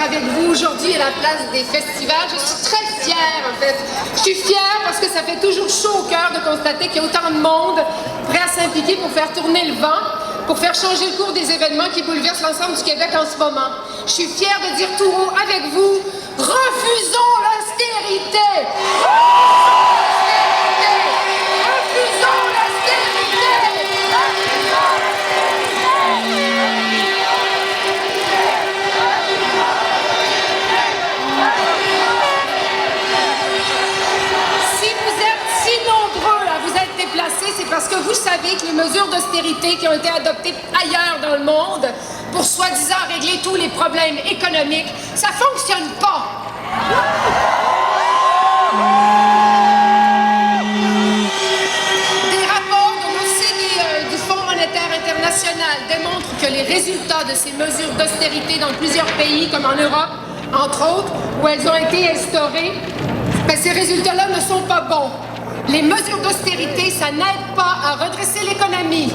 avec vous aujourd'hui à la place des festivals. Je suis très fière, en fait. Je suis fière parce que ça fait toujours chaud au cœur de constater qu'il y a autant de monde prêt à s'impliquer pour faire tourner le vent, pour faire changer le cours des événements qui bouleversent l'ensemble du Québec en ce moment. Je suis fière de dire tout haut avec vous, refusons l'austérité! C'est parce que vous savez que les mesures d'austérité qui ont été adoptées ailleurs dans le monde pour soi-disant régler tous les problèmes économiques, ça fonctionne pas. Des rapports de l'OCDE, du Fonds monétaire international, démontrent que les résultats de ces mesures d'austérité dans plusieurs pays, comme en Europe, entre autres, où elles ont été instaurées, ben, ces résultats-là ne sont pas bons. Les mesures d'austérité, ça n'aide pas à redresser l'économie.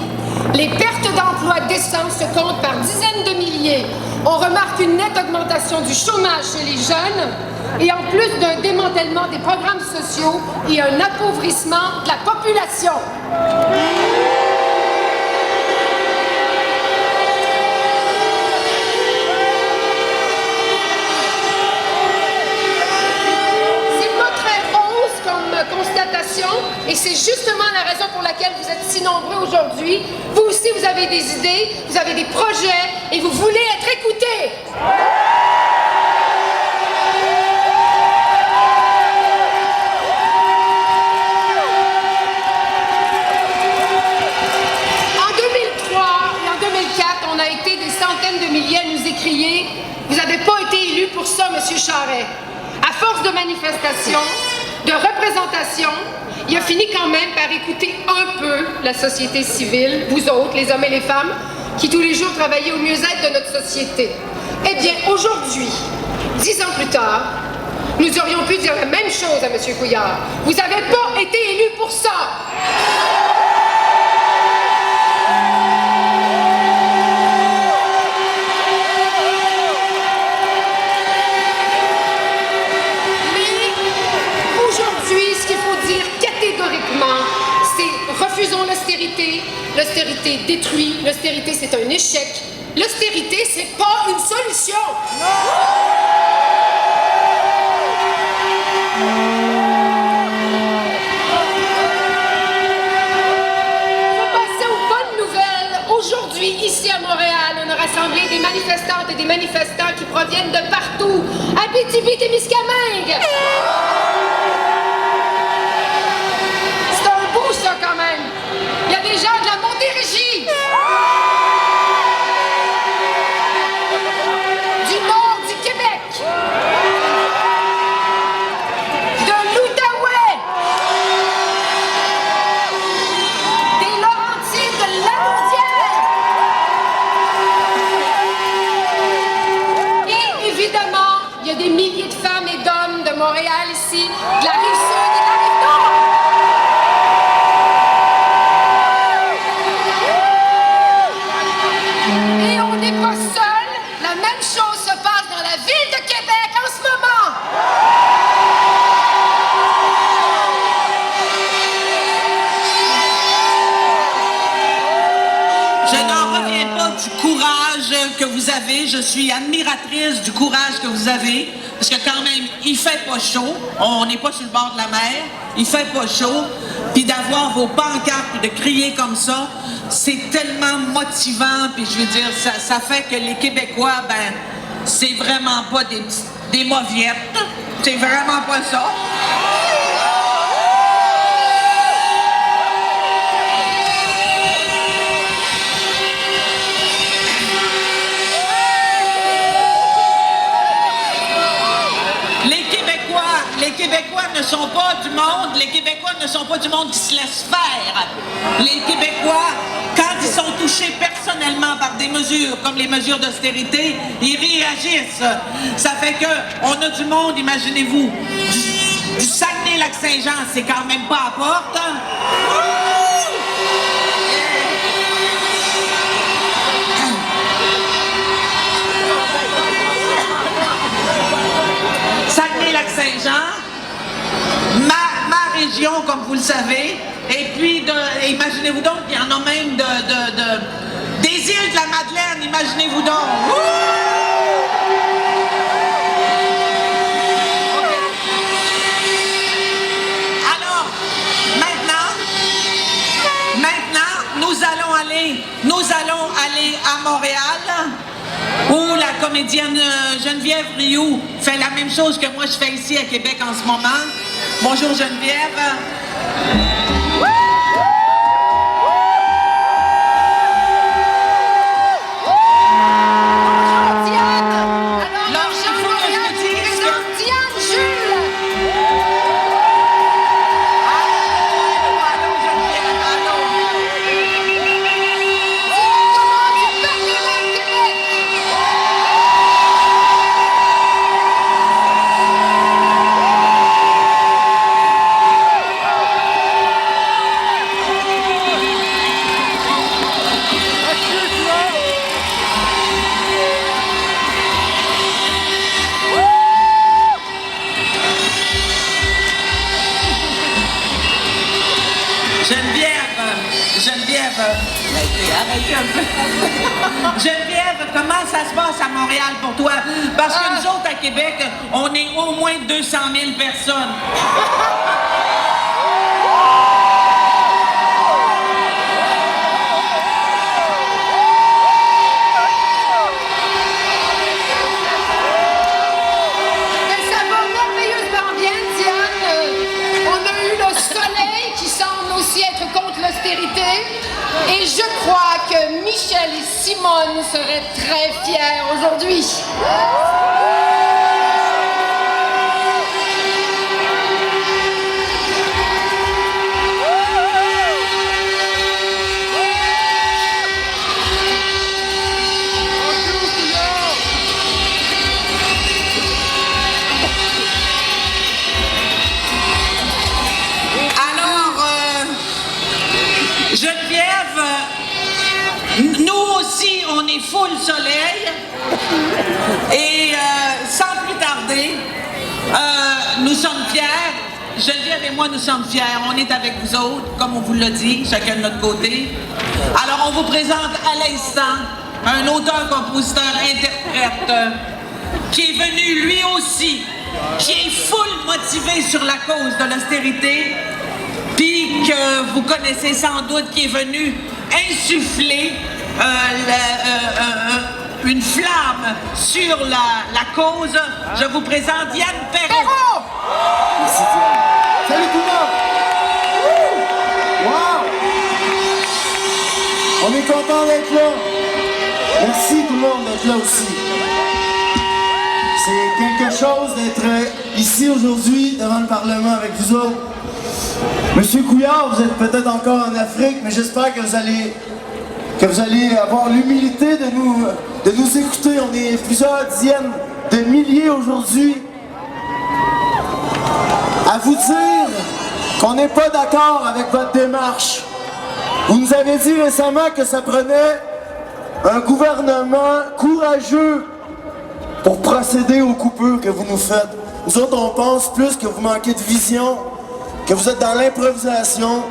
Les pertes d'emplois décents se comptent par dizaines de milliers. On remarque une nette augmentation du chômage chez les jeunes et en plus d'un démantèlement des programmes sociaux et un appauvrissement de la population. Constatation, et c'est justement la raison pour laquelle vous êtes si nombreux aujourd'hui. Vous aussi, vous avez des idées, vous avez des projets, et vous voulez être écoutés. En 2003 et en 2004, on a été des centaines de milliers à nous écrier « Vous n'avez pas été élu pour ça, M. Charest. » À force de manifestations, de représentation, il a fini quand même par écouter un peu la société civile, vous autres, les hommes et les femmes, qui tous les jours travaillez au mieux-être de notre société. Eh bien, aujourd'hui, 10 ans plus tard, nous aurions pu dire la même chose à M. Couillard. Vous n'avez pas été élu pour ça! Refusons l'austérité. L'austérité détruit. L'austérité, c'est un échec. L'austérité, c'est pas une solution. Pour passer aux bonnes nouvelles, aujourd'hui, ici à Montréal, on a rassemblé des manifestantes et des manifestants qui proviennent de partout. Abitibi-Témiscamingue! Ça quand même. Il y a des gens de la Montérégie, du nord du Québec, de l'Outaouais, des Laurentides, de Lanaudière. Et évidemment, il y a des milliers de femmes et d'hommes de Montréal ici, de la Rive-Sud et de la Rive-Nord. Que vous avez, je suis admiratrice du courage que vous avez, parce que quand même, il fait pas chaud, on n'est pas sur le bord de la mer, il fait pas chaud, puis d'avoir vos pancartes et de crier comme ça, c'est tellement motivant, puis je veux dire, ça fait que les Québécois, ben, c'est vraiment pas des mauviettes, c'est vraiment pas ça. Les Québécois ne sont pas du monde, les Québécois ne sont pas du monde qui se laisse faire. Les Québécois, quand ils sont touchés personnellement par des mesures comme les mesures d'austérité, ils réagissent. Ça fait que on a du monde, imaginez-vous, du Saguenay-Lac-Saint-Jean, c'est quand même pas à porte. Hein? Saint-Jean, ma région, comme vous le savez, et puis, imaginez-vous donc, il y en a même des îles de la Madeleine, imaginez-vous donc. Okay. Alors, maintenant, nous allons aller à Montréal, où la comédienne Geneviève Rioux fait la même chose que moi je fais ici à Québec en ce moment. Bonjour Geneviève. Geneviève, comment ça se passe à Montréal pour toi? Parce que nous autres, à Québec, on est au moins 200 000 personnes. Mais ça va merveilleusement bien, Diane. On a eu le soleil qui semble aussi être contre l'austérité. Et je crois que Michel et Simone seraient très fiers aujourd'hui. Geneviève, nous aussi, on est full soleil et sans plus tarder, nous sommes fiers. Geneviève et moi, nous sommes fiers. On est avec vous autres, comme on vous l'a dit, chacun de notre côté. Alors, on vous présente à l'instant un auteur, compositeur, interprète qui est venu lui aussi, qui est full motivé sur la cause de l'austérité, puis que vous connaissez sans doute, qui est venu insuffler une flamme sur la cause. Je vous présente Yann Perrault. Merci Diane. Salut tout le monde! Wow! On est content d'être là. Merci tout le monde d'être là aussi. C'est quelque chose d'être ici aujourd'hui devant le Parlement avec vous autres. Monsieur Couillard, vous êtes peut-être encore en Afrique, mais j'espère que vous allez avoir l'humilité de nous écouter. On est plusieurs dizaines de milliers aujourd'hui à vous dire qu'on n'est pas d'accord avec votre démarche. Vous nous avez dit récemment que ça prenait un gouvernement courageux pour procéder aux coupures que vous nous faites. Nous autres, on pense plus que vous manquez de vision, que vous êtes dans l'improvisation,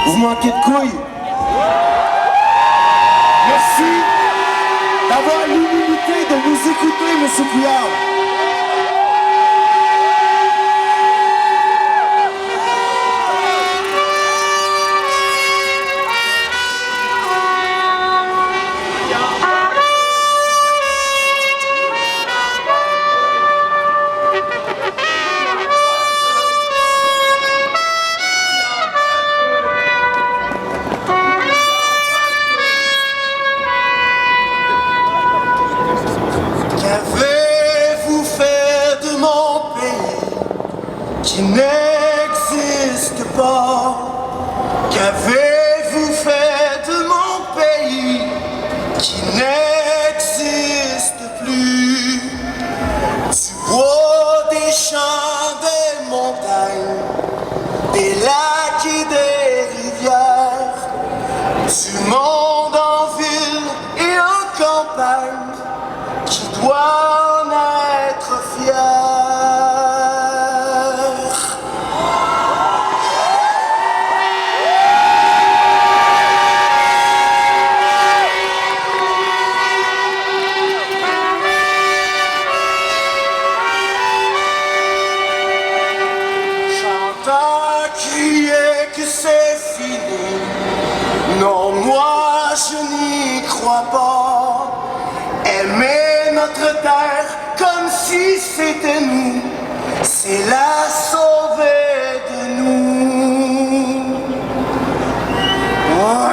vous manquez de couilles. Merci d'avoir l'humilité de nous écouter, M. Couillard. Qu'avez-vous fait de mon pays qui n'existe pas? Qu'avez-vous fait de mon pays qui n'existe plus? Du bois, des champs, des montagnes, des lacs et des rivières, du monde en ville et en campagne, qui doit en être fier. si c'était nous, c'est la sauvée de nous. Oh.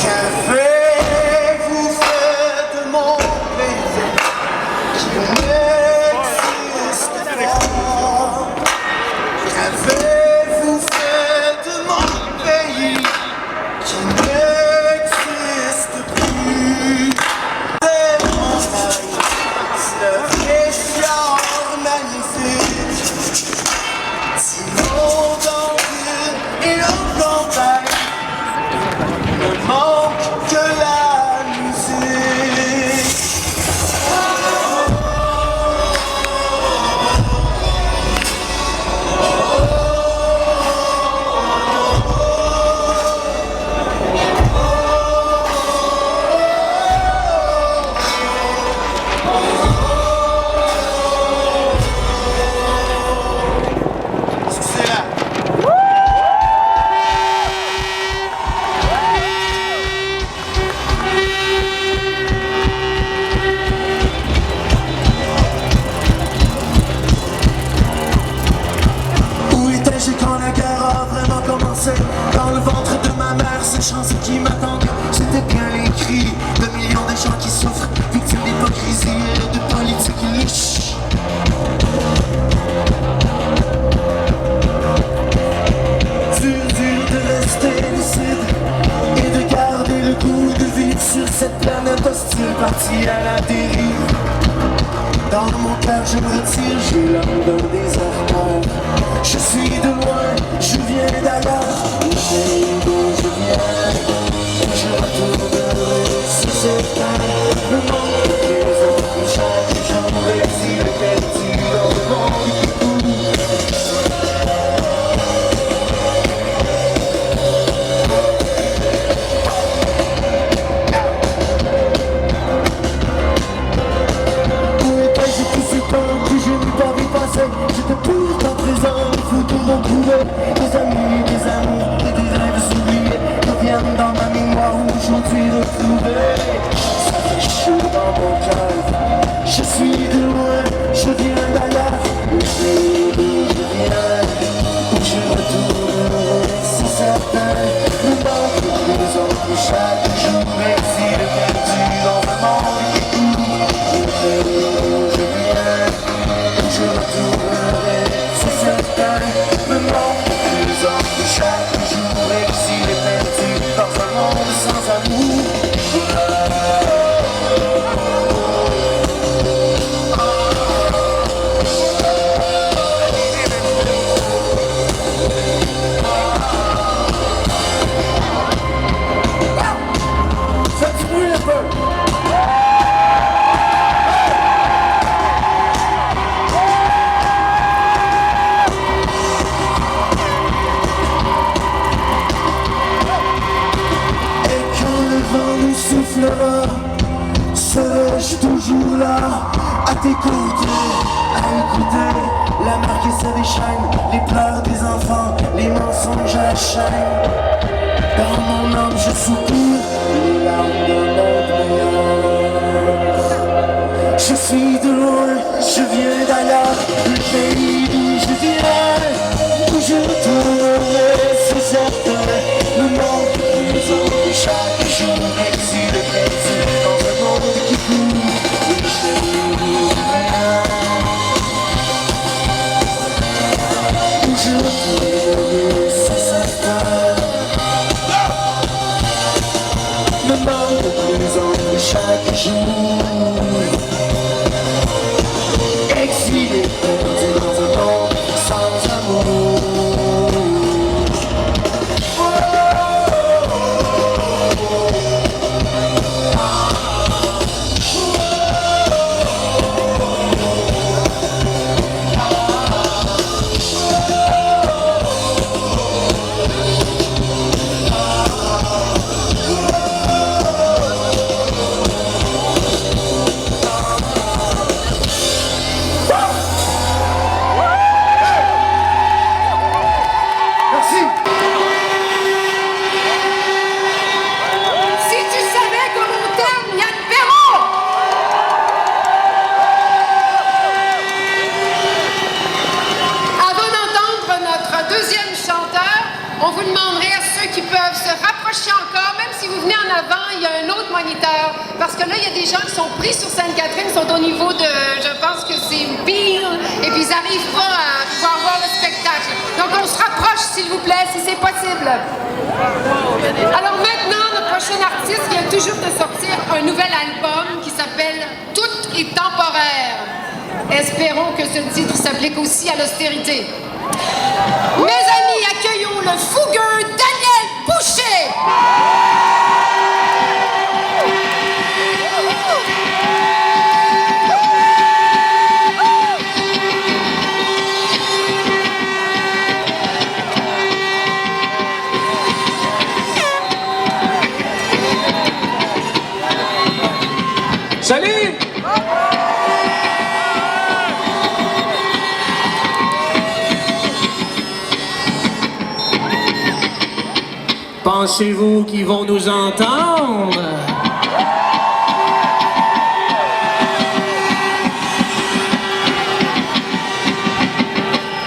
Qu'avez-vous fait de mon pays qui n'existe pas? Qu'avez-vous fait de mon pays qui n'existe plus? C'est mon pays, le fjord magnifique, si l'eau en ville et l'eau campagne ne manque que la musique. C'est là. Où étais-je quand la guerre a vraiment commencé? Dans le ventre de ma mère, ces chansons qui m'attendent, c'était bien les cris de millions de gens qui souffrent, victimes d'hypocrisie et de politique liche. Dur de rester lucide et de garder le goût de vivre sur cette planète hostile, partie à la dérive. Dans mon cœur je me retire, j'ai l'âme d'un déserteur. Je suis de loin, je viens d'ailleurs, le pays d'où je viens. Je retournerai sur cette terre, le monde de plus en plus chaque jour exil perdu dans le monde qui court. J'étais pourtant présent, il faut tout retrouver. Des amis, des amours et des rêves oubliés reviennent dans ma mémoire aujourd'hui retrouvés. Ça fait chaud dans mon cœur, je suis de loin, je viens d'ailleurs. Le pays d'où je viens, où je retournerai, c'est certain. Le monde de plus en plus chaque jour exil perdu dans le monde qui court. Le pays d'où je viens, je retournerai, c'est certain. Le monde de plus en plus chaque jour exilé perdu dans un monde sans amour. Faites du bruit un peu. Soufflera, serai-je toujours là, à t'écouter, à écouter la mer qui se déchaîne, les pleurs des enfants, les mensonges à la chaîne. Dans mon âme je soupire, les larmes d'un monde meilleur. Je suis de loin, je viens d'ailleurs, le pays d'où je viens, où je retournerai, c'est certain. Le monde de plus en plus chaque jour exilé perdu dans un monde qui court. Et je viens, où je retournerai, c'est certain. Le monde de plus en plus chaque jour exilé perdu dans un monde sans amour. on vous demanderait à ceux qui peuvent se rapprocher encore, même si vous venez en avant, il y a un autre moniteur. Parce que là, il y a des gens qui sont pris sur Sainte-Catherine, sont au niveau de, je pense que c'est Peel, et puis ils n'arrivent pas à pouvoir voir le spectacle. Donc on se rapproche, s'il vous plaît, si c'est possible. Alors maintenant, notre prochain artiste vient toujours de sortir un nouvel album qui s'appelle « Tout est temporaire ». Espérons que ce titre s'applique aussi à l'austérité. Mes amis, accueillons le fougueux Daniel Boucher! Salut! Pensez-vous qu'ils vont nous entendre?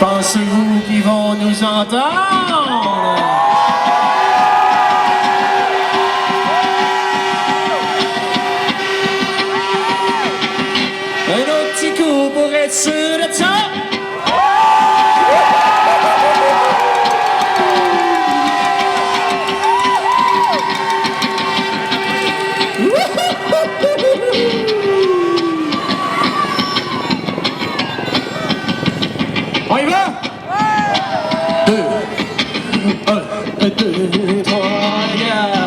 Pensez-vous qu'ils vont nous entendre? Un autre petit coup pour être sûr de ça. On y va? Deux, trois, regarde.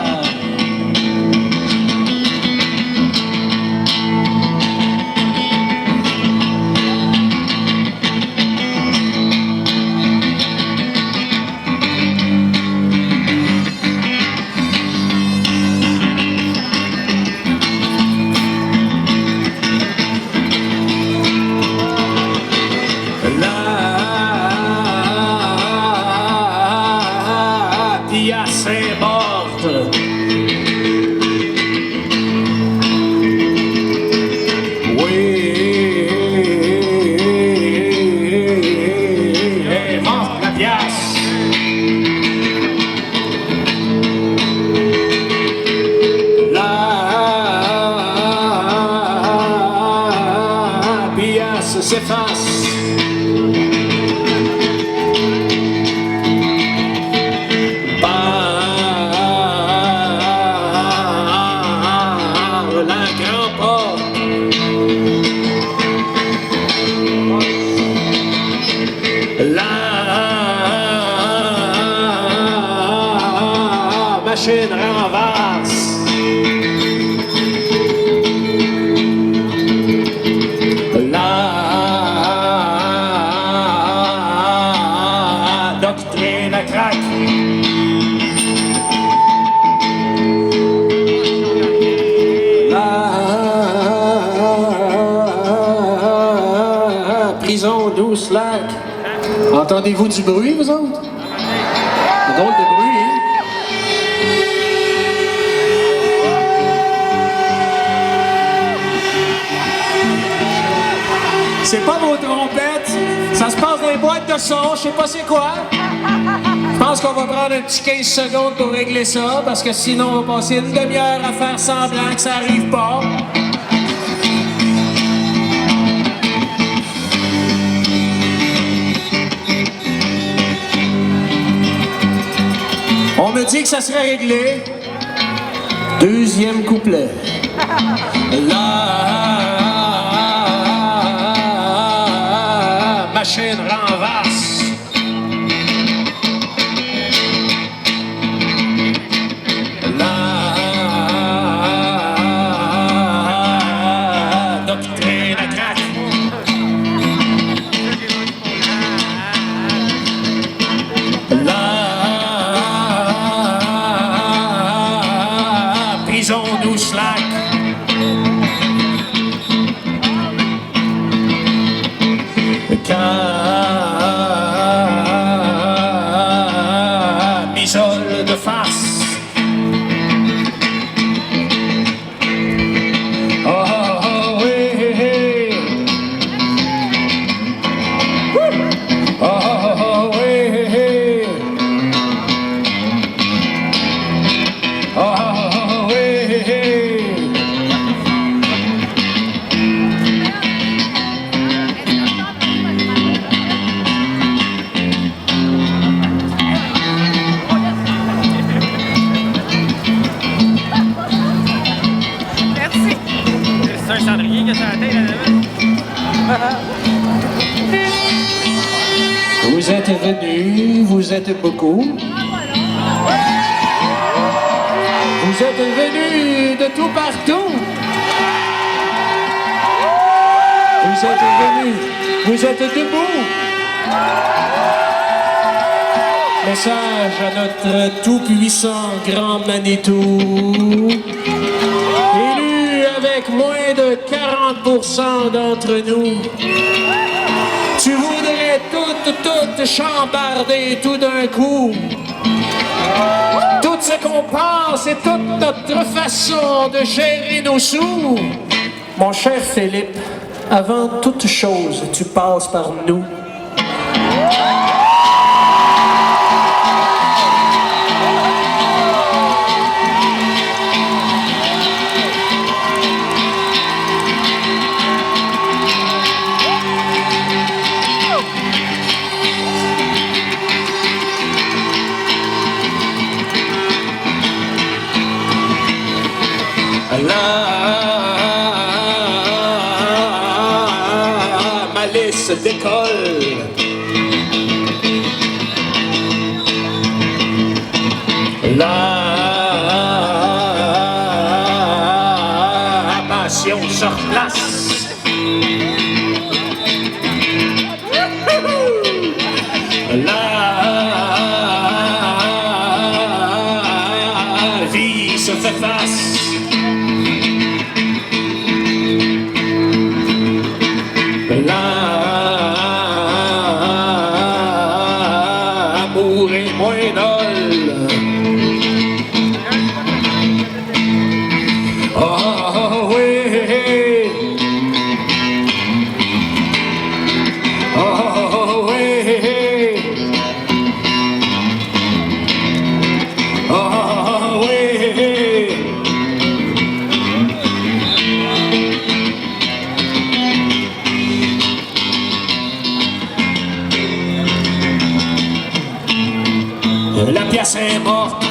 C'est morte. Oui, elle est morte la pièce. La pièce s'efface. La machine renverse. La doctrine craque. La prison douce lac. Entendez-vous du bruit, vous autres? Un drôle de bruit, hein? C'est pas vos trompettes, ça se passe dans les boîtes de son, je sais pas c'est quoi. Je pense qu'on va prendre un petit 15 secondes pour régler ça, parce que sinon on va passer une demi-heure à faire semblant que ça arrive pas. On me dit que ça serait réglé. Deuxième couplet. La machine renverse. La doctrine craque. Prison douce lac. Camisole de face. Oh, oh, oh, oui, hey, hey. Oh, oh, oh, oui, hey, hey. êtes venus, vous êtes beaucoup. Vous êtes venus de tout partout. Vous êtes venus, vous êtes debout. Message à notre tout-puissant grand Manitou, élu avec moins de 40% d'entre nous. Tu voudrais toutes chambarder tout d'un coup. Tout ce qu'on pense et toute notre façon de gérer nos sous. Mon cher Philippe, avant toute chose, tu passes par nous. La malice décolle. La passion se replace. La vie se fait face. L'amour est moins nul. Oh oui. Oh oui. Oh oui. La pièce est morte.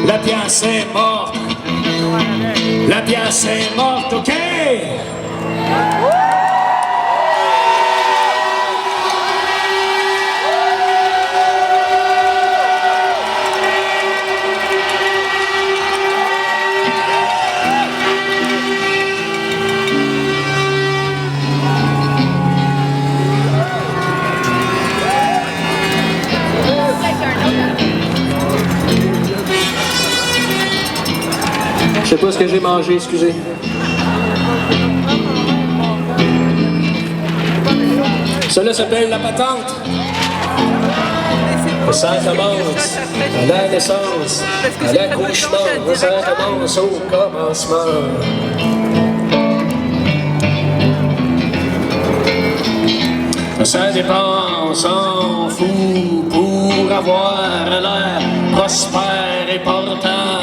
La pièce est morte. La pièce est morte, ok? Je sais pas ce que j'ai mangé, excusez. Cela s'appelle la patente. Ça commence à la naissance, à l'accouchement, ça commence au commencement. Ça dépense en fou pour avoir l'air prospère et portant.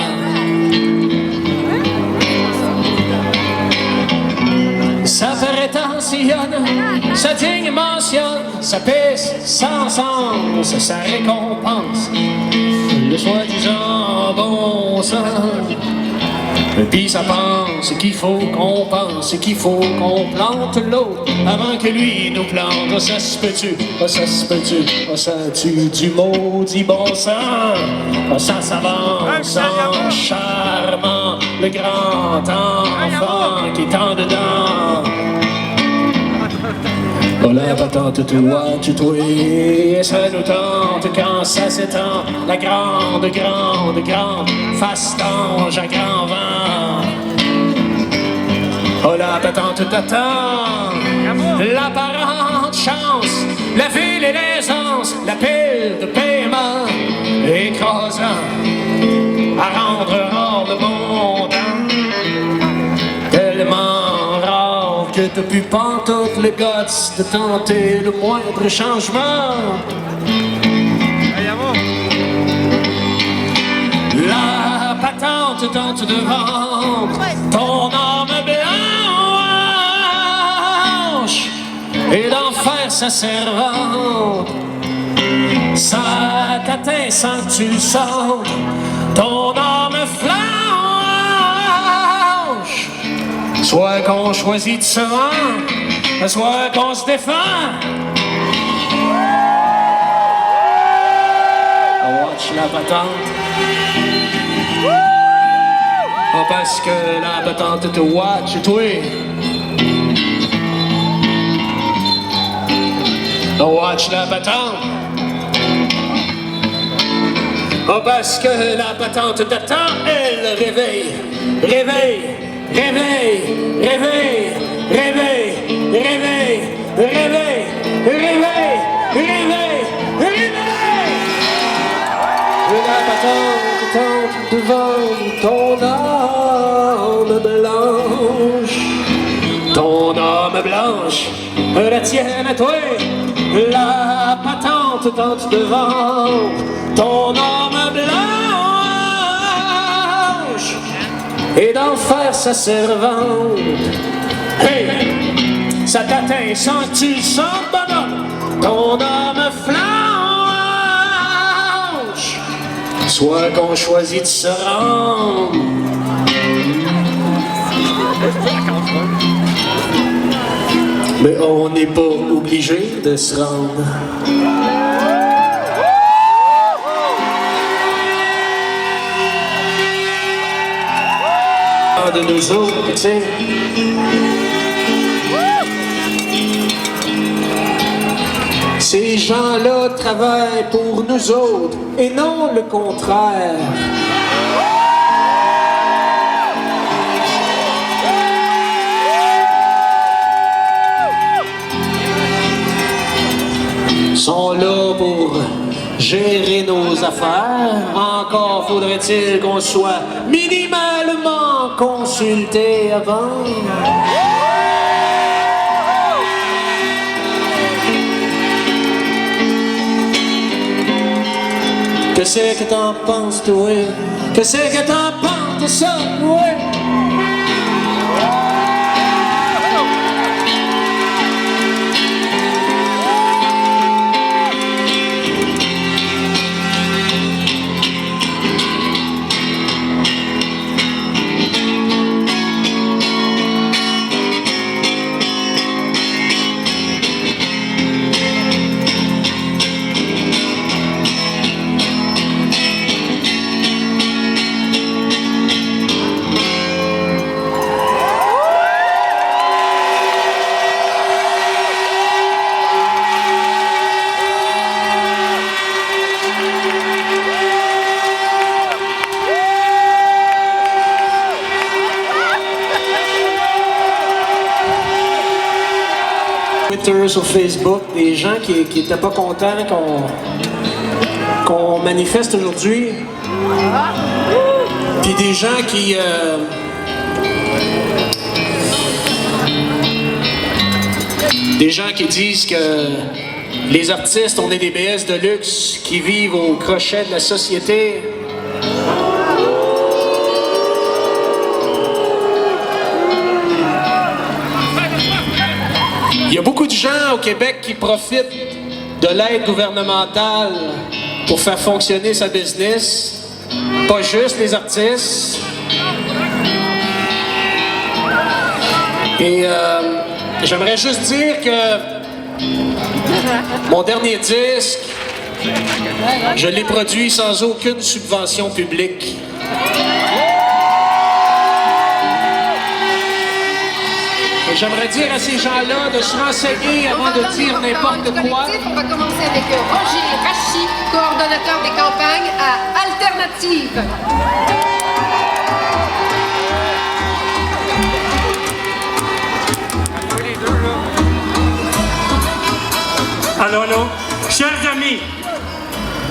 Ça prétentionne, ça digne mentionne, ça pisse sans sens, ça récompense le soi-disant bon sens. Puis ça pense qu'il faut qu'on pense, qu'il faut qu'on plante l'autre avant que lui nous plante. Oh, ça se peut-tu, oh, ça se peut-tu, oh, ça tue du maudit bon sens. Oh, ça s'avance en charmant le grand enfant qui est en dedans. Oh, la patente, toi, tu et ça nous tente quand ça s'étend. La grande fastange à grand vent. Oh, la patente t'attend, l'apparente chance, la ville et l'aisance, la pile de paiement écrasant à rendre rare le montant. Tellement rare que t'as pu pantoute le guts de tenter le moindre changement. La patente tente de vendre ton âme blanche et d'en faire sa servante. Ça t'atteint sans que tu le sentes, ton âme flanche. Soit qu'on choisit de se rendre, soit qu'on se défend. la patente. Oh, parce que la patente te watch, toi. Oh, watch la patente. Oh, parce que la patente t'attend, elle réveille, réveille, réveille, réveille, réveille, réveille, réveille, réveille, réveille, réveille. La patente tente devant ton âme blanche, ton âme blanche, la tienne à toi. La patente tente devant ton âme blanche et d'en faire sa servante. Hey, ça t'atteint sans que tu le sentes, bonhomme, ton âme flanche. Soit qu'on choisit de se rendre. Mais on n'est pas obligé de se rendre. De nous autres, tu sais. Ces gens-là travaillent pour nous autres et non le contraire. Sont là pour gérer nos affaires. Encore faudrait-il qu'on soit minimalement consulté avant. Qu'est-ce que t'en penses, toi? Qu'est-ce que t'en penses de ça, toi? Sur Facebook, des gens qui n'étaient pas contents qu'on manifeste aujourd'hui. Puis des gens qui disent que les artistes, on est des BS de luxe qui vivent au crochet de la société. Il y a beaucoup de gens au Québec qui profitent de l'aide gouvernementale pour faire fonctionner sa business, pas juste les artistes. Et j'aimerais juste dire que mon dernier disque, je l'ai produit sans aucune subvention publique. Et j'aimerais dire à ces gens-là de se renseigner avant de dire n'importe quoi. On va commencer avec Roger Rachi, coordonnateur des campagnes à Alternative. Allô, allô. Chers amis,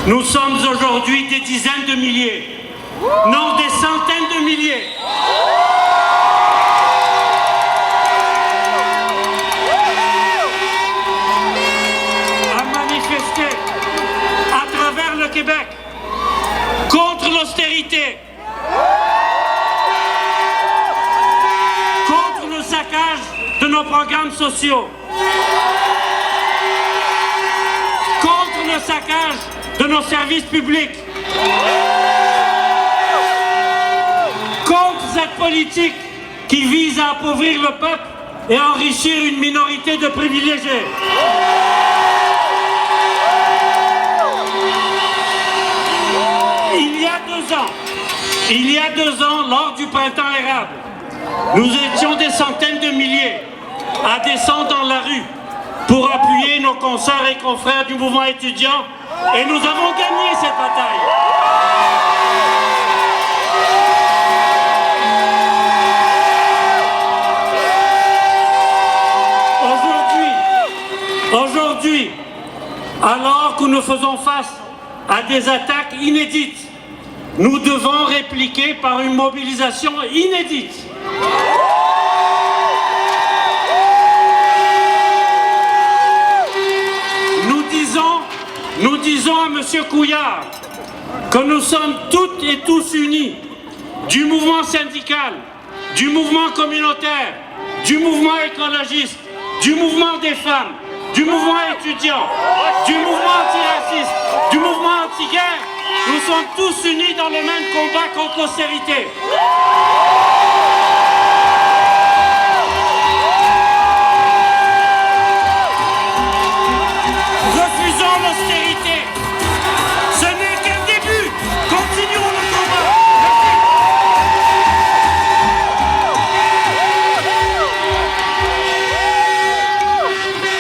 nous sommes aujourd'hui des dizaines de milliers, non des centaines de milliers. Québec, contre l'austérité, contre le saccage de nos programmes sociaux, contre le saccage de nos services publics, contre cette politique qui vise à appauvrir le peuple et à enrichir une minorité de privilégiés. Il y a 2 ans, lors du printemps érable, nous étions des centaines de milliers à descendre dans la rue pour appuyer nos consoeurs et confrères du mouvement étudiant et nous avons gagné cette bataille. Aujourd'hui, alors que nous faisons face à des attaques inédites, nous devons répliquer par une mobilisation inédite. Nous disons à M. Couillard que nous sommes toutes et tous unis, du mouvement syndical, du mouvement communautaire, du mouvement écologiste, du mouvement des femmes, du mouvement étudiant, du mouvement antiraciste, du mouvement anti-guerre. Nous sommes tous unis dans le même combat contre l'austérité. Refusons l'austérité. Ce n'est qu'un début. Continuons le combat.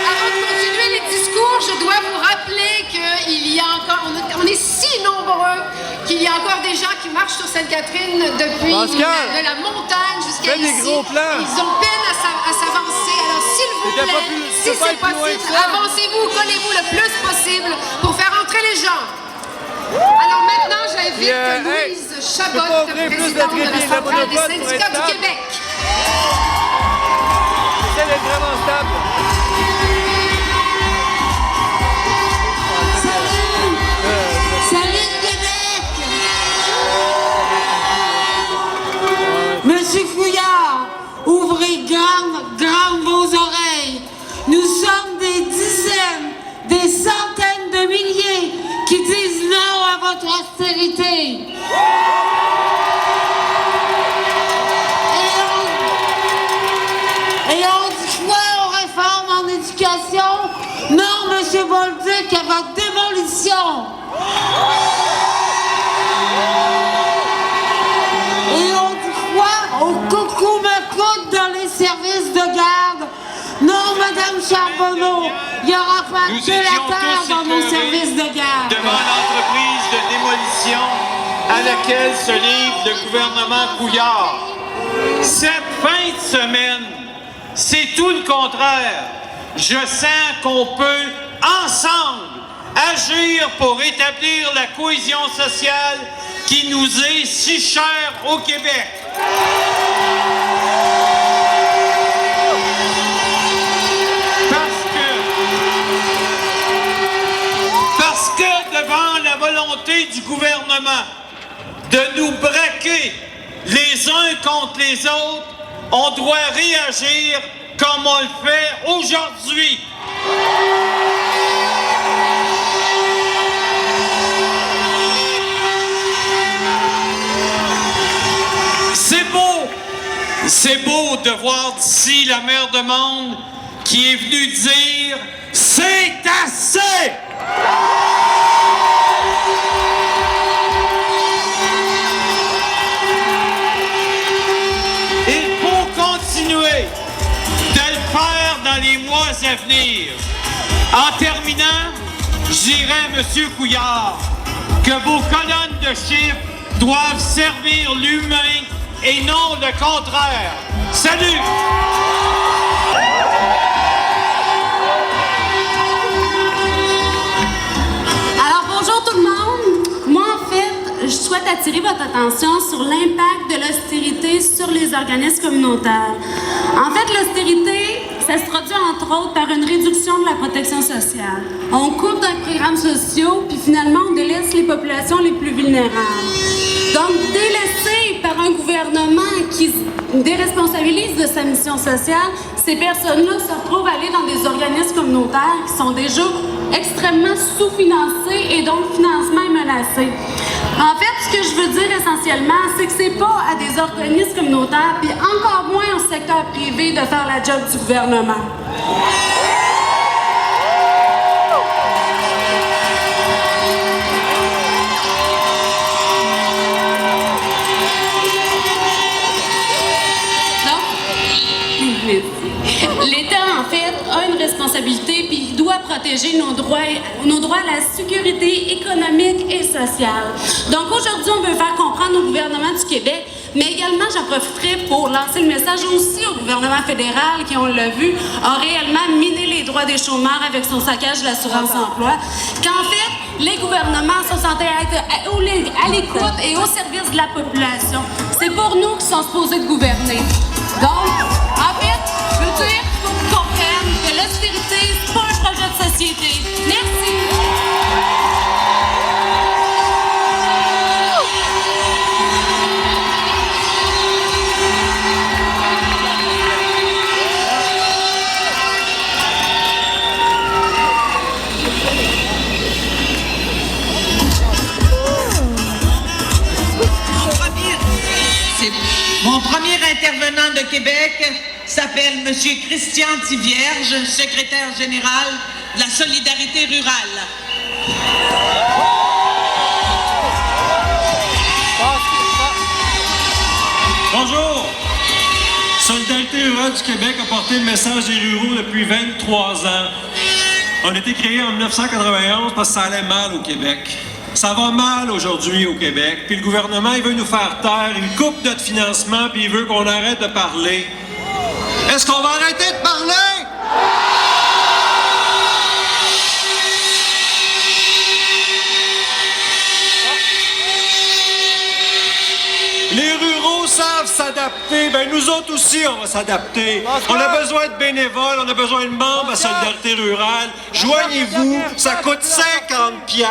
Avant de continuer les discours, je dois vous rappeler qu'il y a encore, on est si nombreux qu'il y a encore des gens qui marchent sur Sainte-Catherine depuis de la montagne jusqu'à ici. Ils ont peine à s'avancer. Alors s'il vous plaît, si c'est possible, avancez-vous, collez-vous le plus possible pour faire entrer les gens. Alors maintenant, j'invite Louise Chabot, présidente de la Centrale des syndicats du Québec. C'est vraiment stable. Salut Québec! Monsieur Couillard, ouvrez grand vos oreilles. Nous sommes des dizaines, des centaines de milliers qui disent non à votre austérité. Et on dit quoi aux réformes en éducation? Non, monsieur Bolduc, à votre démolition. Et on dit quoi au coucou m'écoute dans les services de garde? Non, madame Charbonneau, il n'y aura pas de la terre dans nos services de garde. Devant l'entreprise de démolition à laquelle se livre le gouvernement Couillard. Cette fin de semaine, c'est tout le contraire. Je sens qu'on peut, ensemble, agir pour rétablir la cohésion sociale qui nous est si chère au Québec. Parce que devant la volonté du gouvernement de nous braquer les uns contre les autres, on doit réagir comme on le fait aujourd'hui. C'est beau de voir d'ici la mère de monde qui est venue dire « C'est assez !» Il faut continuer de le faire dans les mois à venir. En terminant, je dirais à M. Couillard que vos colonnes de chiffres doivent servir l'humain et non le contraire. Salut! Alors bonjour tout le monde. Moi en fait, je souhaite attirer votre attention sur l'impact de l'austérité sur les organismes communautaires. En fait, l'austérité, ça se traduit entre autres par une réduction de la protection sociale. On coupe dans les programmes sociaux, puis finalement on délaisse les populations les plus vulnérables. Donc, délaissé par un gouvernement qui déresponsabilise de sa mission sociale, ces personnes-là se retrouvent à aller dans des organismes communautaires qui sont déjà extrêmement sous-financés et dont le financement est menacé. En fait, ce que je veux dire essentiellement, c'est que c'est pas à des organismes communautaires, puis encore moins au secteur privé, de faire la job du gouvernement. protéger nos droits à la sécurité économique et sociale. Donc aujourd'hui, on veut faire comprendre au gouvernement du Québec, mais également j'en profiterai pour lancer le message aussi au gouvernement fédéral qui, on l'a vu, a réellement miné les droits des chômeurs avec son saccage de l'assurance-emploi, qu'en fait, les gouvernements sont censés être à l'écoute et au service de la population. C'est pour nous qu'ils sont supposés de gouverner. Donc, en fait, je veux dire qu'il faut qu'ils comprennent que l'austérité, c'est pas un projet de société. Merci! Mon premier intervenant de Québec s'appelle M. Christian Tivierge, secrétaire général de la Solidarité rurale. Bonjour! Solidarité rurale du Québec a porté le message des ruraux depuis 23 ans. On a été créé en 1991 parce que ça allait mal au Québec. Ça va mal aujourd'hui au Québec, puis le gouvernement, il veut nous faire taire, il coupe notre financement, puis il veut qu'on arrête de parler. Est-ce qu'on va arrêter de parler? Les ruraux savent s'adapter, ben nous autres aussi on va s'adapter. On a besoin de bénévoles, on a besoin de membres à Solidarité rurale. Joignez-vous, ça coûte 50$.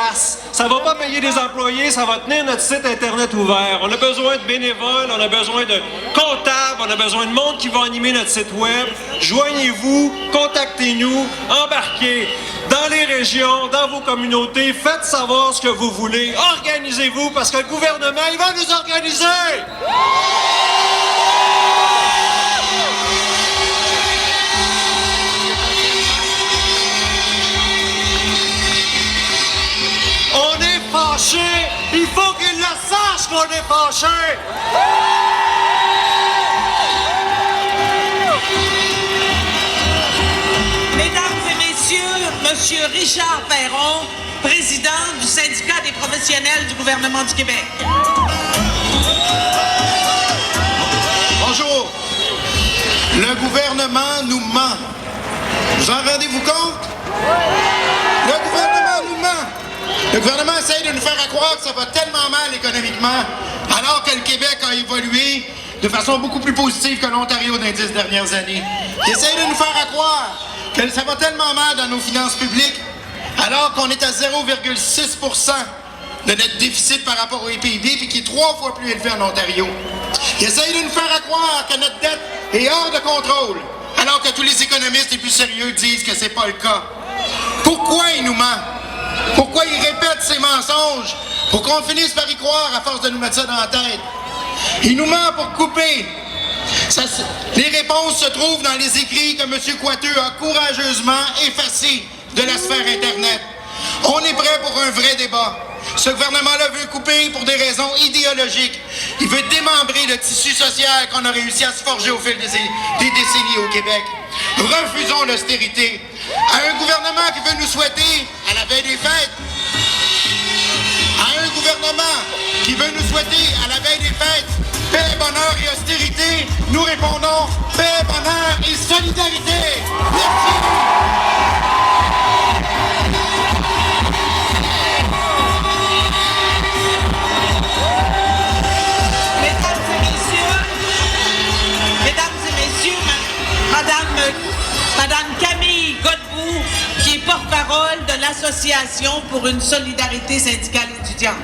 Ça va pas payer des employés, ça va tenir notre site internet ouvert. On a besoin de bénévoles, on a besoin de comptables, on a besoin de monde qui va animer notre site web. Joignez-vous, contactez-nous, embarquez dans les régions, dans vos communautés, faites savoir ce que vous voulez, organisez-vous parce que le gouvernement, il va nous organiser! On est fâchés! Il faut qu'ils le sachent qu'on est fâchés! Mesdames et messieurs, Monsieur Richard Perron, président du syndicat des professionnels du gouvernement du Québec. Bonjour. Le gouvernement nous ment. Vous en rendez-vous compte? Le gouvernement nous ment. Le gouvernement essaye de nous faire croire que ça va tellement mal économiquement, alors que le Québec a évolué de façon beaucoup plus positive que l'Ontario dans les 10 dernières années. Il essaye de nous faire croire que ça va tellement mal dans nos finances publiques, alors qu'on est à 0,6% de notre déficit par rapport au PIB, puis qui est 3 fois plus élevé en Ontario. Il essaye de nous faire croire que notre dette est hors de contrôle, alors que tous les économistes les plus sérieux disent que c'est pas le cas. Pourquoi il nous ment? Pourquoi il répète ces mensonges? Pour qu'on finisse par y croire à force de nous mettre ça dans la tête. Il nous ment pour couper. Les réponses se trouvent dans les écrits que M. Coiteux a courageusement effacés de la sphère Internet. On est prêt pour un vrai débat. Ce gouvernement-là veut couper pour des raisons idéologiques. Il veut démembrer le tissu social qu'on a réussi à se forger au fil des décennies au Québec. Refusons l'austérité. À un gouvernement qui veut nous souhaiter, à la veille des fêtes, à un gouvernement qui veut nous souhaiter, à la veille des fêtes, paix, bonheur et austérité, nous répondons paix, bonheur et solidarité. Merci. Madame Camille Godbout, qui est porte-parole de l'Association pour une solidarité syndicale étudiante.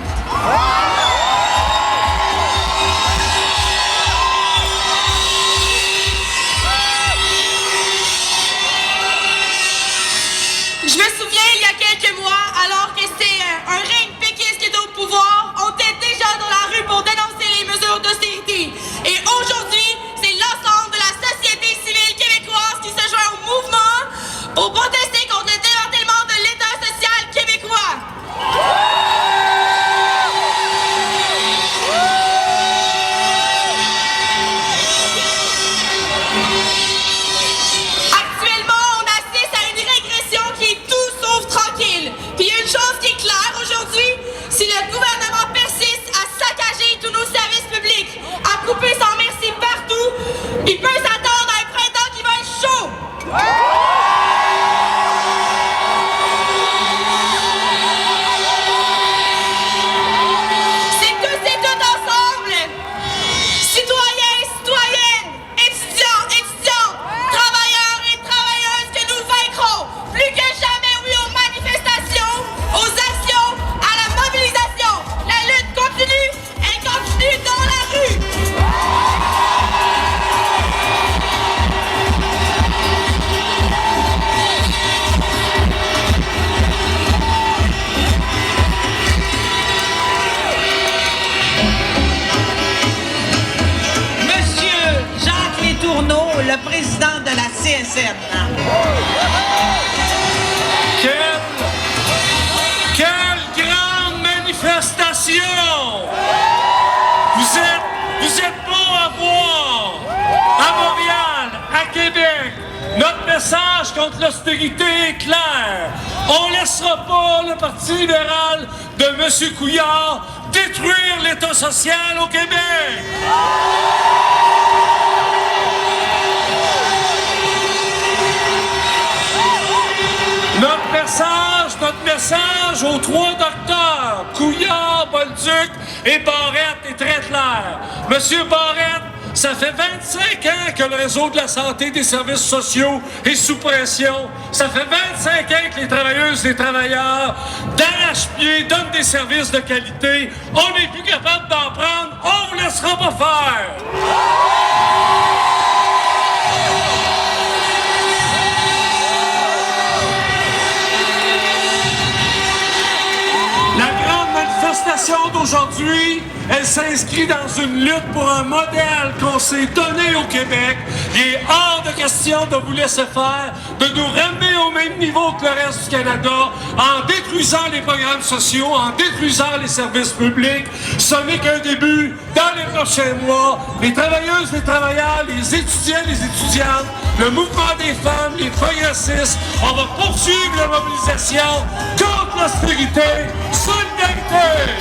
Je me souviens, il y a quelques mois, alors que c'est un règne péquiste qui était au pouvoir, on était déjà dans la rue pour dénoncer les mesures d'austérité. Et aujourd'hui, c'est l'ensemble de la société civile québécoise qui se joint au mouvement pour protester contre le démantèlement de l'État social québécois. Actuellement, on assiste à une régression qui est tout sauf CSN. Hein? Quelle grande manifestation! Vous êtes beaux à voir! À Montréal, à Québec, notre message contre l'austérité est clair. On ne laissera pas le Parti libéral de M. Couillard détruire l'État social au Québec. Notre message au 3 octobre, Couillard, Bolduc et Barrette est très clair. Monsieur Barrette, ça fait 25 ans que le réseau de la santé des services sociaux est sous pression. Ça fait 25 ans que les travailleuses et les travailleurs d'arrache-pied donnent des services de qualité. On n'est plus capable d'en prendre, on ne vous laissera pas faire. La manifestation d'aujourd'hui, elle s'inscrit dans une lutte pour un modèle qu'on s'est donné au Québec. Il est hors de question de vous laisser faire, de nous ramener au même niveau que le reste du Canada en détruisant les programmes sociaux, en détruisant les services publics. Ce n'est qu'un début. Dans les prochains mois, les travailleuses, les travailleurs, les étudiants, les étudiantes, le mouvement des femmes, les progressistes, on va poursuivre la mobilisation contre l'austérité. Solidarité!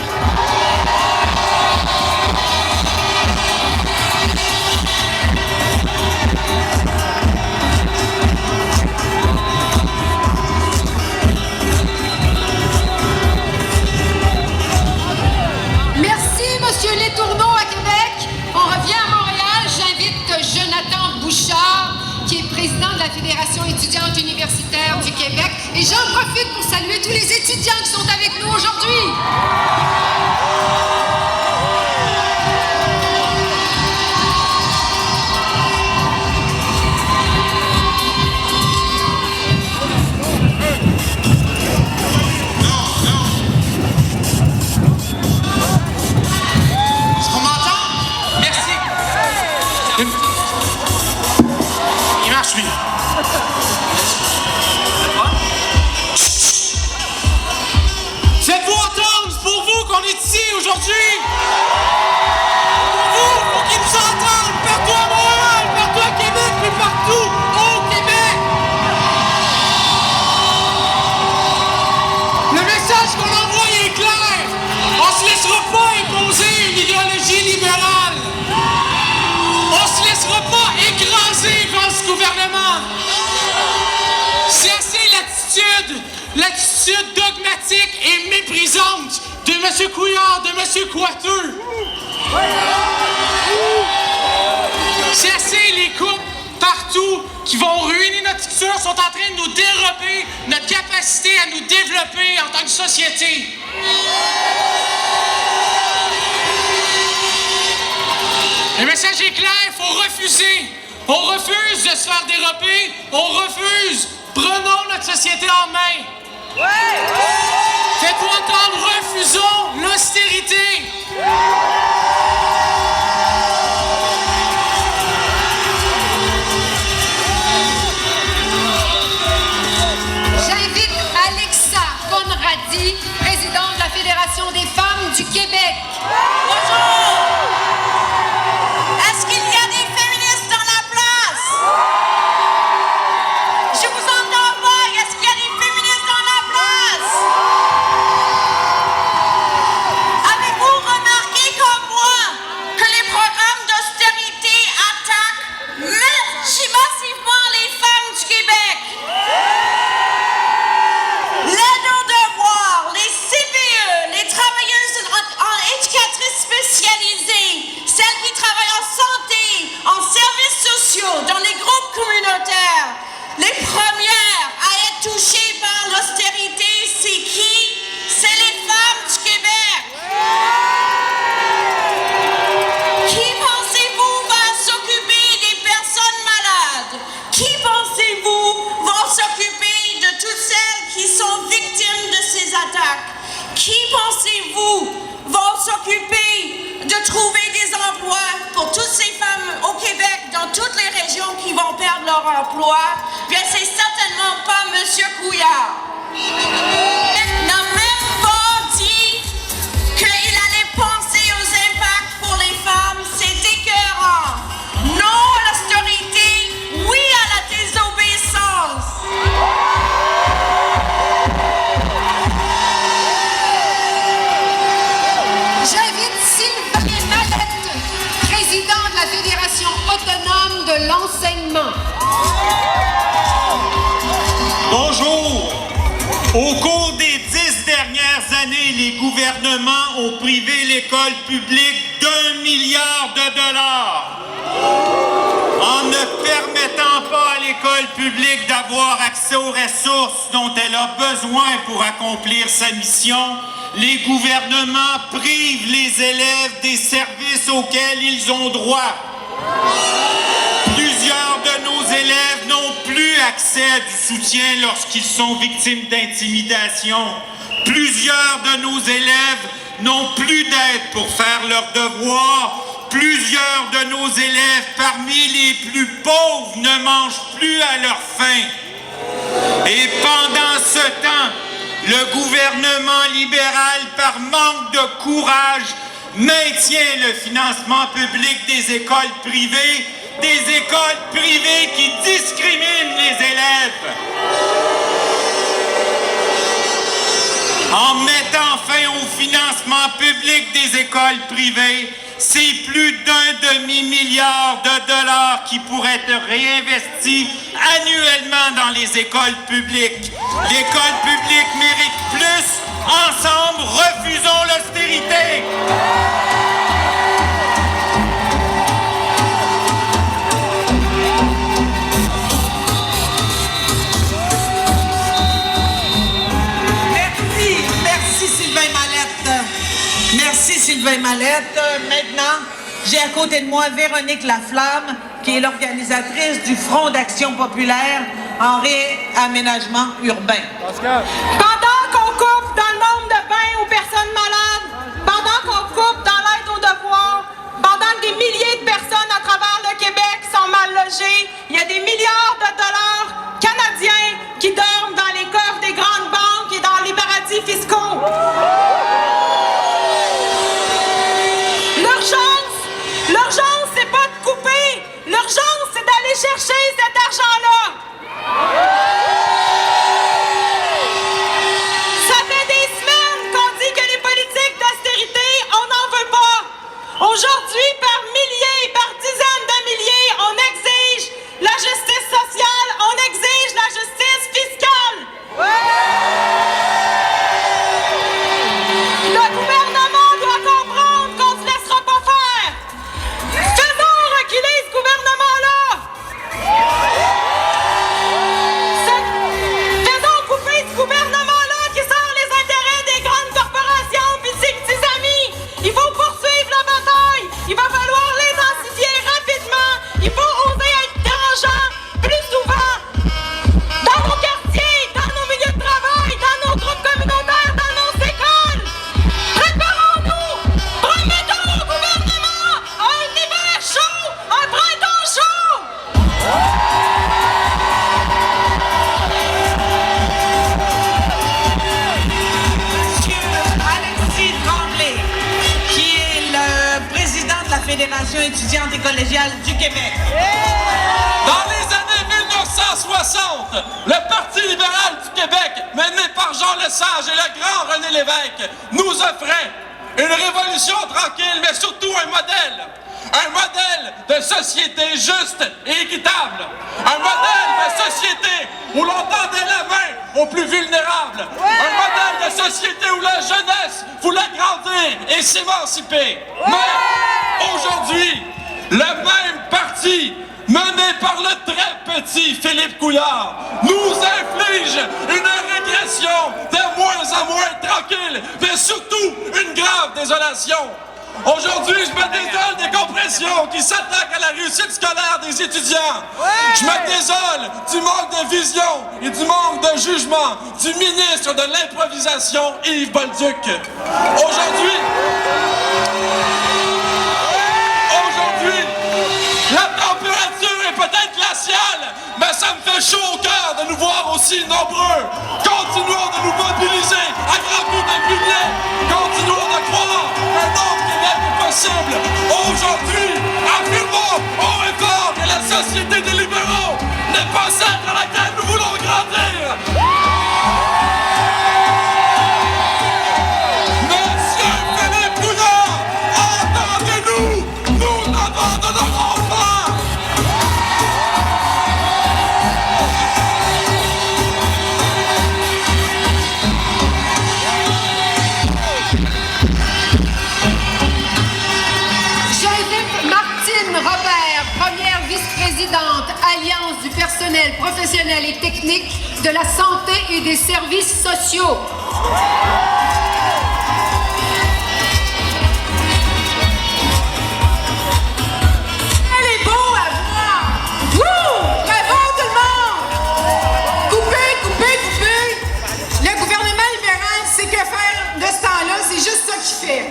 Merci, Monsieur Letourneau à Québec. On revient à Montréal. J'invite Jonathan Bouchard, qui est président de la Fédération étudiante universitaire du Québec. Et j'en profite pour saluer tous les étudiants qui sont avec nous aujourd'hui. Est-ce qu'on m'entend? Merci. Il marche, lui. Faites-vous entendre, c'est pour vous qu'on est ici aujourd'hui. Pour vous, pour qu'ils nous entendent partout à Montréal, partout à Québec, mais partout au Québec. Le message qu'on envoie est clair. On se laissera pas imposer une idéologie libérale. On se laissera pas écraser par ce gouvernement. C'est assez l'attitude dogmatique et méprisante de M. Couillard, de M. Coiteux. C'est assez les coupes partout qui vont ruiner notre futur, sont en train de nous dérober notre capacité à nous développer en tant que société. Le message est clair, il faut refuser. On refuse de se faire dérober, on refuse. Prenons notre société en main. Faites-vous entendre, refusons l'austérité. J'invite Alexa Conradi, présidente de la Fédération des femmes du Québec. Bonjour! Est-ce qu'il y a des féministes dans la place? Je vous entends pas. Est-ce qu'il y a des féministes dans la place? leur emploi, bien c'est certainement pas M. Couillard. Il n'a même pas dit qu'il allait penser aux impacts pour les femmes, c'est écœurant. Non à l'austérité, oui à la désobéissance. J'invite Sylvain Mallette, président de la Fédération autonome de l'enseignement. Bonjour. Au cours des 10 dernières années, les gouvernements ont privé l'école publique d'1 milliard de dollars. En ne permettant pas à l'école publique d'avoir accès aux ressources dont elle a besoin pour accomplir sa mission, les gouvernements privent les élèves des services auxquels ils ont droit. Plusieurs de nos élèves n'ont plus accès à du soutien lorsqu'ils sont victimes d'intimidation. Plusieurs de nos élèves n'ont plus d'aide pour faire leurs devoirs. Plusieurs de nos élèves, parmi les plus pauvres, ne mangent plus à leur faim. Et pendant ce temps, le gouvernement libéral, par manque de courage, maintient le financement public des écoles privées qui discriminent les élèves. En mettant fin au financement public des écoles privées, c'est plus d'1 demi-milliard de dollars qui pourraient être réinvestis annuellement dans les écoles publiques. L'école publique mérite plus. Ensemble, refusons l'austérité. Merci Sylvain Mallette. Merci Sylvain Mallette. Maintenant, j'ai à côté de moi Véronique Laflamme, qui est l'organisatrice du Front d'action populaire en réaménagement urbain. Pendant qu'on coupe dans le nombre de bains aux personnes malades, pendant qu'on coupe dans l'aide aux devoirs, pendant que des milliers de personnes à travers le Québec sont mal logées, il y a des milliards de dollars canadiens qui dorment dans les coffres des grandes banques et dans les paradis fiscaux. L'urgence, c'est pas de couper. L'urgence, c'est d'aller chercher cet argent-là. Ça fait des semaines qu'on dit que les politiques d'austérité, on n'en veut pas. Aujourd'hui, par milliers, par dizaines de milliers, on exige la justice sociale, on exige la justice fiscale. Le gouvernement doit comprendre qu'on ne se laissera pas faire. Faisons reculer ce gouvernement-là. Faisons couper ce gouvernement-là qui sert les intérêts des grandes corporations puis de ses petits amis. Il faut poursuivre la bataille. Il va falloir l'intensifier rapidement. Il faut oser être dérangeant plus souvent. Dans nos quartiers, dans nos milieux de travail, dans nos groupes communautaires, dans nos écoles. Préparons-nous. Promettons au gouvernement un hiver chaud, un printemps chaud. Monsieur Alexis Tremblay, qui est le président de la Fédération étudiante et collégiale du Québec. Dans les années 1960, le Parti libéral du Québec, mené par Jean Lesage et le grand René Lévesque, nous offrait une révolution tranquille, mais surtout un modèle de société juste et équitable. Un modèle de société où l'on tendait la main aux plus vulnérables. Un modèle de société où la jeunesse voulait grandir et s'émanciper. Mais aujourd'hui, le même parti, mené par le très petit Philippe Couillard, nous inflige une régression de moins en moins tranquille, mais surtout une grave désolation. Aujourd'hui, je me désole des compressions qui s'attaquent à la réussite scolaire des étudiants. Je me désole du manque de vision et du manque de jugement du ministre de l'improvisation, Yves Bolduc. Aujourd'hui, la température est peut-être glaciale, ben ça me fait chaud au cœur de nous voir aussi nombreux. Continuons de nous mobiliser à grands coups de pilier. Continuons de croire qu'un autre Québec est possible. Aujourd'hui, affirmons haut et fort que la société des libéraux n'est pas celle dans laquelle nous voulons grandir. Monsieur Philippe Couillard, entendez-nous, nous n'abandonnerons pas. J'invite Martine Robert, première vice-présidente, Alliance du personnel professionnel et technique de la santé et des services sociaux. Elle est beau à voir! Wouh! Bravo tout le monde! Coupez, coupez, coupez! Le gouvernement libéral sait que faire de ce temps-là, c'est juste ça qu'il fait.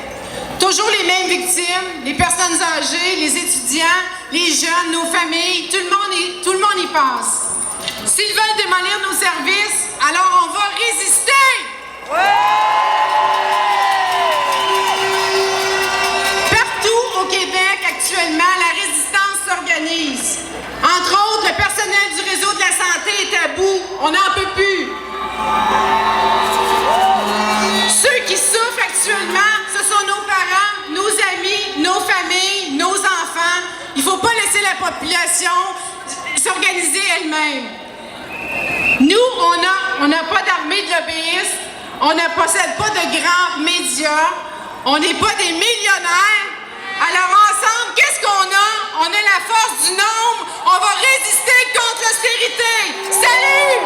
Toujours les mêmes victimes, les personnes âgées, les étudiants, les jeunes, nos familles, tout le monde y pense. S'ils veulent démolir nos services, alors on va résister! Partout au Québec, actuellement, la résistance s'organise. Entre autres, le personnel du réseau de la santé est à bout. On n'en peut plus. Ceux qui souffrent actuellement, ce sont nos parents, nos amis, nos familles, nos enfants. Il ne faut pas laisser la population s'organiser elle-même. Nous, on n'a pas d'armée de lobbyistes, on ne possède pas de grands médias, on n'est pas des millionnaires. Alors ensemble, qu'est-ce qu'on a? On a la force du nombre, on va résister contre l'austérité. Salut!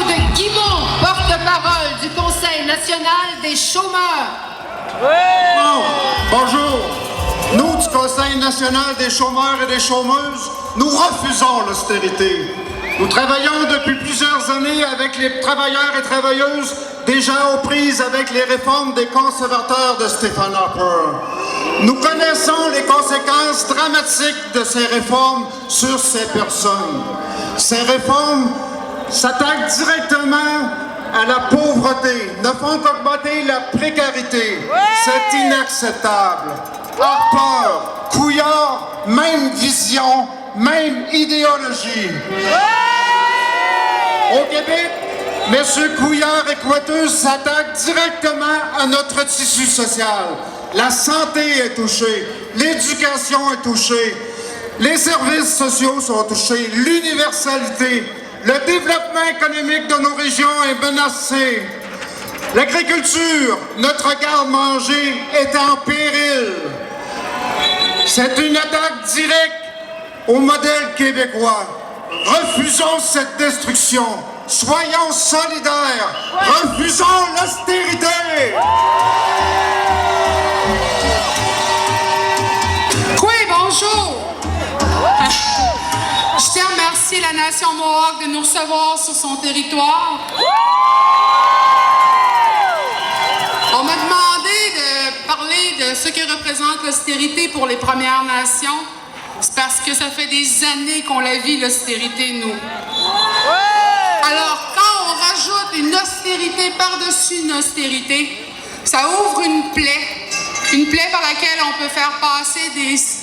De Guimont, porte-parole du Conseil national des chômeurs. Bonjour. Nous, du Conseil national des chômeurs et des chômeuses, nous refusons l'austérité. Nous travaillons depuis plusieurs années avec les travailleurs et travailleuses déjà aux prises avec les réformes des conservateurs de Stephen Harper. Nous connaissons les conséquences dramatiques de ces réformes sur ces personnes. Ces réformes s'attaquent directement à la pauvreté, ne font qu'augmenter la précarité. C'est inacceptable. Harper, Couillard, même vision, même idéologie. Au Québec, M. Couillard et Coiteuse s'attaquent directement à notre tissu social. La santé est touchée, l'éducation est touchée, les services sociaux sont touchés, l'universalité, le développement économique de nos régions est menacé. L'agriculture, notre garde-manger, est en péril. C'est une attaque directe au modèle québécois. Refusons cette destruction. Soyons solidaires. Refusons l'austérité. Oui, bonjour. Je tiens à remercier la nation Mohawk de nous recevoir sur son territoire. On m'a demandé de parler de ce que représente l'austérité pour les Premières Nations. C'est parce que ça fait des années qu'on la vit, l'austérité, nous. Alors, quand on rajoute une austérité par-dessus une austérité, ça ouvre une plaie par laquelle on peut faire passer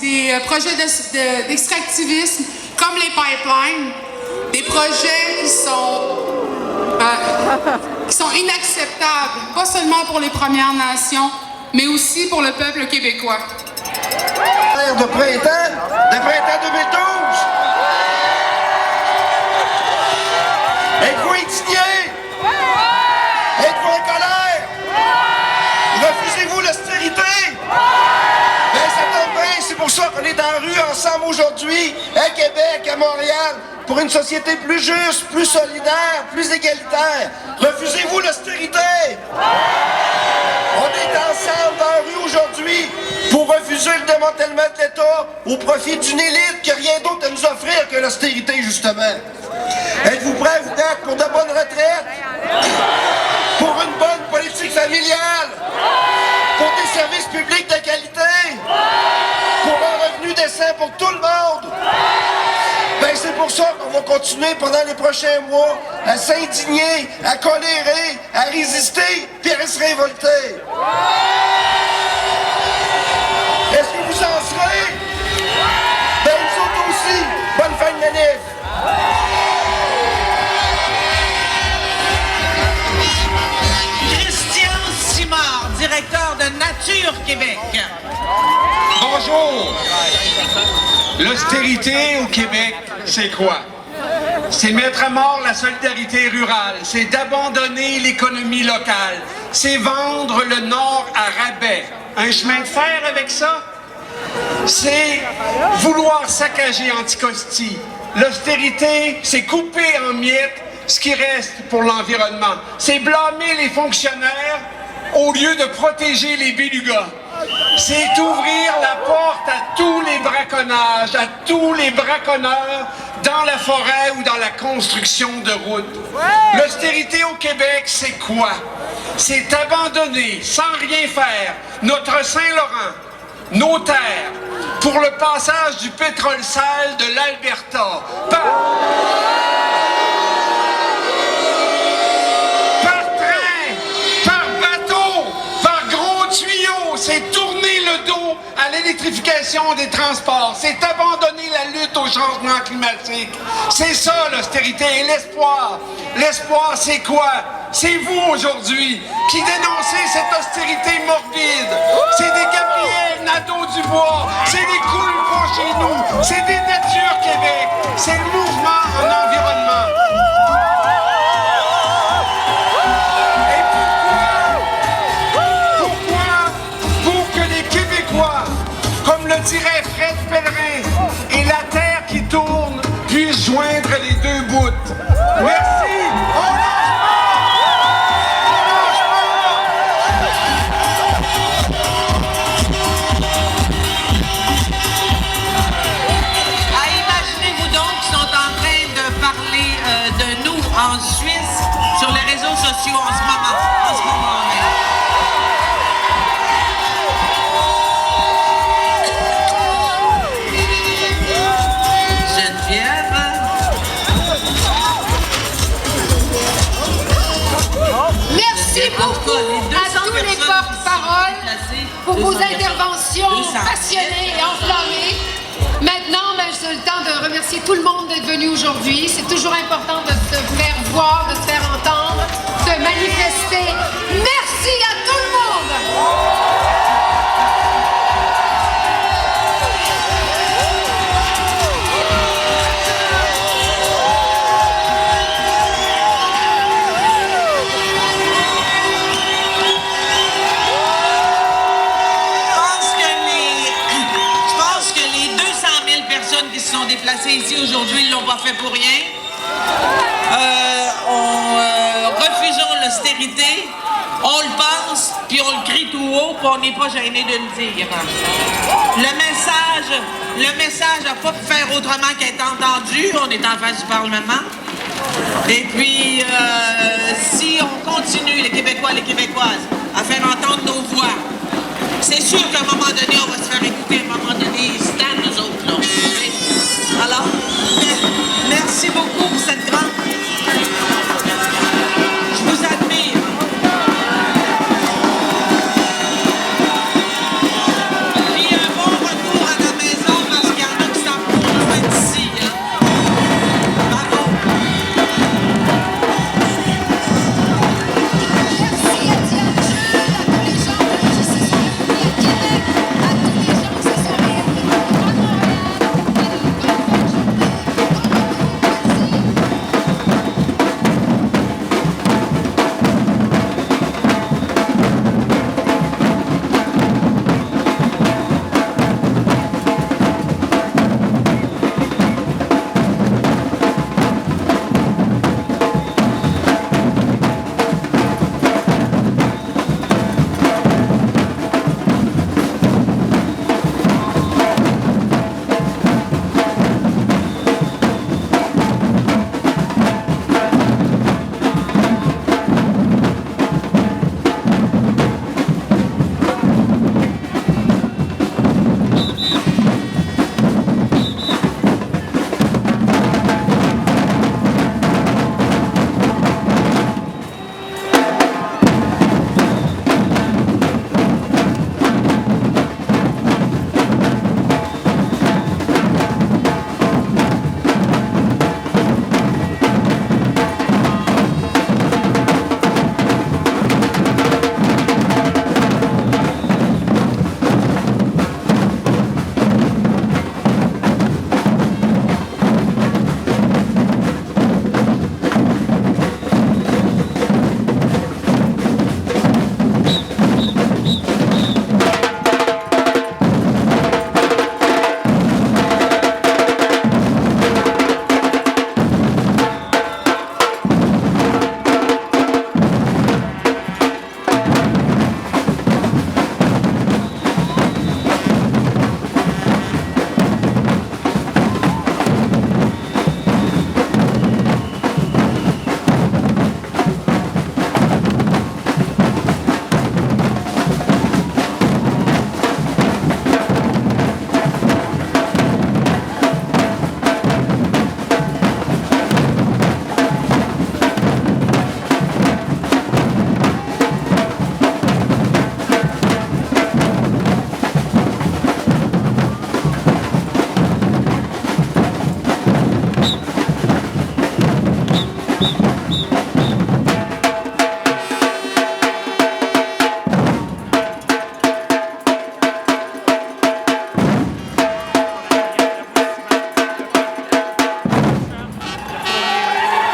des projets d'extractivisme comme les pipelines, des projets qui sont inacceptables, pas seulement pour les Premières Nations, mais aussi pour le peuple québécois. De printemps 2012. Êtes-vous indigné? Êtes-vous en colère? Refusez-vous l'austérité? Ben, ça tombe bien, c'est pour ça qu'on est en rue ensemble aujourd'hui, à Québec, à Montréal, pour une société plus juste, plus solidaire, plus égalitaire. Refusez-vous l'austérité? On est ensemble dans la rue aujourd'hui pour refuser le démantèlement de l'État au profit d'une élite qui n'a rien d'autre à nous offrir que l'austérité, justement. Êtes-vous prêts à vous battre pour de bonnes retraites? Pour une bonne politique familiale? Pour des services publics de qualité? Pour un revenu décent pour tout le monde? Ben, c'est pour ça qu'on va continuer pendant les prochains mois à s'indigner, à colérer, à résister, puis à se révolter. Est-ce que vous en serez? Ben, nous autres aussi. Bonne fin de manif. Christian Simard, directeur de Nature Québec. Bonjour. L'austérité au Québec, c'est quoi? C'est mettre à mort la solidarité rurale, c'est d'abandonner l'économie locale, c'est vendre le Nord à rabais. Un chemin de fer avec ça? C'est vouloir saccager Anticosti. L'austérité, c'est couper en miettes ce qui reste pour l'environnement. C'est blâmer les fonctionnaires au lieu de protéger les bélugas. C'est ouvrir la porte à tous les braconnages, à tous les braconneurs dans la forêt ou dans la construction de routes. L'austérité au Québec, c'est quoi? C'est abandonner, sans rien faire, notre Saint-Laurent, nos terres, pour le passage du pétrole sale de l'Alberta. Par train, par bateau, par gros tuyaux, c'est tourner le dos à l'électrification des transports, c'est abandonner la lutte au changement climatique. C'est ça l'austérité et l'espoir. L'espoir, c'est quoi? C'est vous aujourd'hui qui dénoncez cette austérité morbide. C'est des Gabriel Nadeau-Dubois, c'est des Coulevaux chez nous, c'est des Nature Québec, c'est le mouvement en environnement. Et pourquoi? Pour que les Québécois, comme le dirait Fred Pellerin, et la terre qui tourne puissent joindre les deux bouts. Merci. En Suisse, sur les réseaux sociaux en ce moment même. Geneviève. Merci beaucoup à tous les porte-paroles pour vos interventions passionnées et enflammées. Maintenant, c'est le temps de remercier tout le monde d'être venu aujourd'hui. C'est toujours important de se faire voir, de se faire entendre, de manifester. Merci à tout le monde! Qui se sont déplacés ici aujourd'hui, ils ne l'ont pas fait pour rien. Refusons l'austérité, on le pense, puis on le crie tout haut, puis on n'est pas gêné de le dire. Le message n'a pas pu faire autrement qu'être entendu. On est en face du Parlement. Et puis, si on continue, les Québécois, les Québécoises, à faire entendre nos voix, c'est sûr qu'à un moment donné, on va se faire écouter.